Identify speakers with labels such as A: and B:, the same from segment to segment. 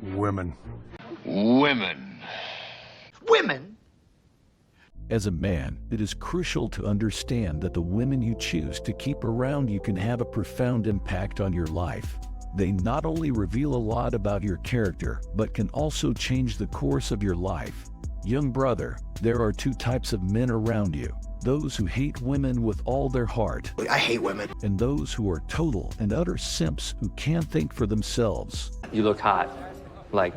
A: Women.
B: Women.
C: Women?
D: As a man, it is crucial to understand that the women you choose to keep around you can have a profound impact on your life. They not only reveal a lot about your character, but can also change the course of your life. Young brother, there are two types of men around you. Those who hate women with all their heart.
C: I hate women.
D: And those who are total and utter simps who can't think for themselves.
E: You look hot, like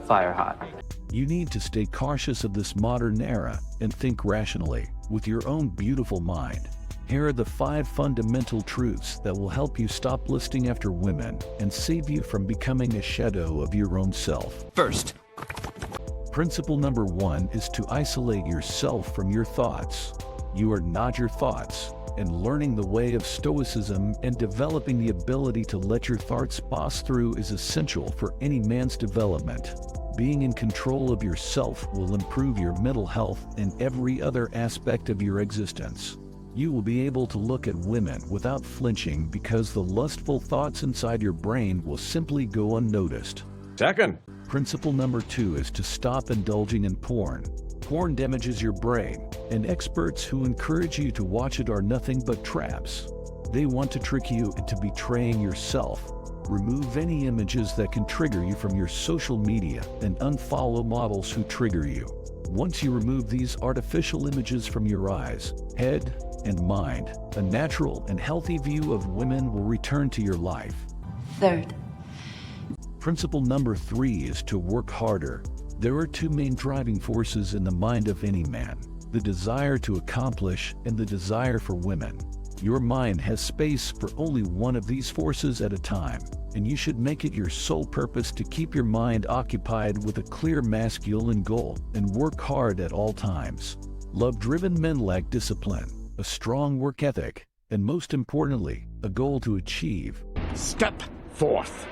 E: fire hot.
D: You need to stay cautious of this modern era and think rationally, with your own beautiful mind. Here are the 5 fundamental truths that will help you stop lusting after women and save you from becoming a shadow of your own self.
C: First,
D: principle number 1 is to isolate yourself from your thoughts. You are not your thoughts, and learning the way of stoicism and developing the ability to let your thoughts pass through is essential for any man's development. Being in control of yourself will improve your mental health and every other aspect of your existence. You will be able to look at women without flinching because the lustful thoughts inside your brain will simply go unnoticed.
A: Second.
D: Principle number 2 is to stop indulging in porn. Porn damages your brain, and experts who encourage you to watch it are nothing but traps. They want to trick you into betraying yourself. Remove any images that can trigger you from your social media and unfollow models who trigger you. Once you remove these artificial images from your eyes, head, and mind, a natural and healthy view of women will return to your life.
F: Third.
D: Principle number 3 is to work harder. There are 2 main driving forces in the mind of any man: the desire to accomplish and the desire for women. Your mind has space for only one of these forces at a time, and you should make it your sole purpose to keep your mind occupied with a clear masculine goal and work hard at all times. Love-driven men lack discipline, a strong work ethic, and most importantly, a goal to achieve.
A: Step forth.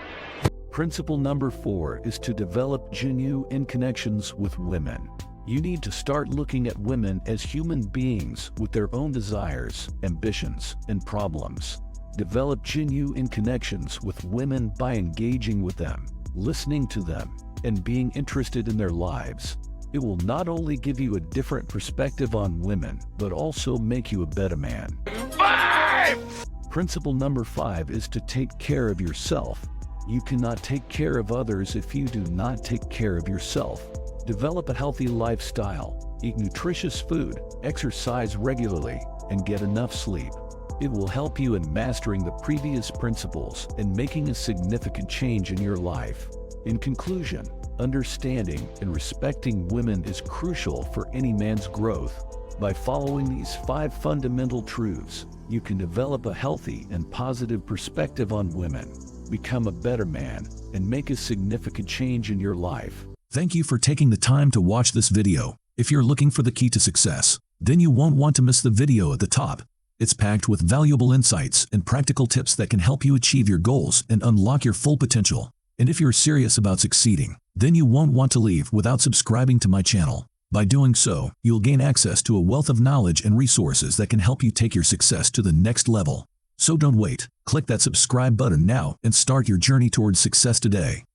D: Principle number 4 is to develop genuine connections with women. You need to start looking at women as human beings with their own desires, ambitions, and problems. Develop genuine connections with women by engaging with them, listening to them, and being interested in their lives. It will not only give you a different perspective on women, but also make you a better man.
A: 5!
D: Principle number 5 is to take care of yourself. You cannot take care of others if you do not take care of yourself. Develop a healthy lifestyle, eat nutritious food, exercise regularly, and get enough sleep. It will help you in mastering the previous principles and making a significant change in your life. In conclusion, understanding and respecting women is crucial for any man's growth. By following these 5 fundamental truths, you can develop a healthy and positive perspective on women, become a better man, and make a significant change in your life.
G: Thank you for taking the time to watch this video. If you're looking for the key to success, then you won't want to miss the video at the top. It's packed with valuable insights and practical tips that can help you achieve your goals and unlock your full potential. And if you're serious about succeeding, then you won't want to leave without subscribing to my channel. By doing so, you'll gain access to a wealth of knowledge and resources that can help you take your success to the next level. So don't wait. Click that subscribe button now and start your journey towards success today.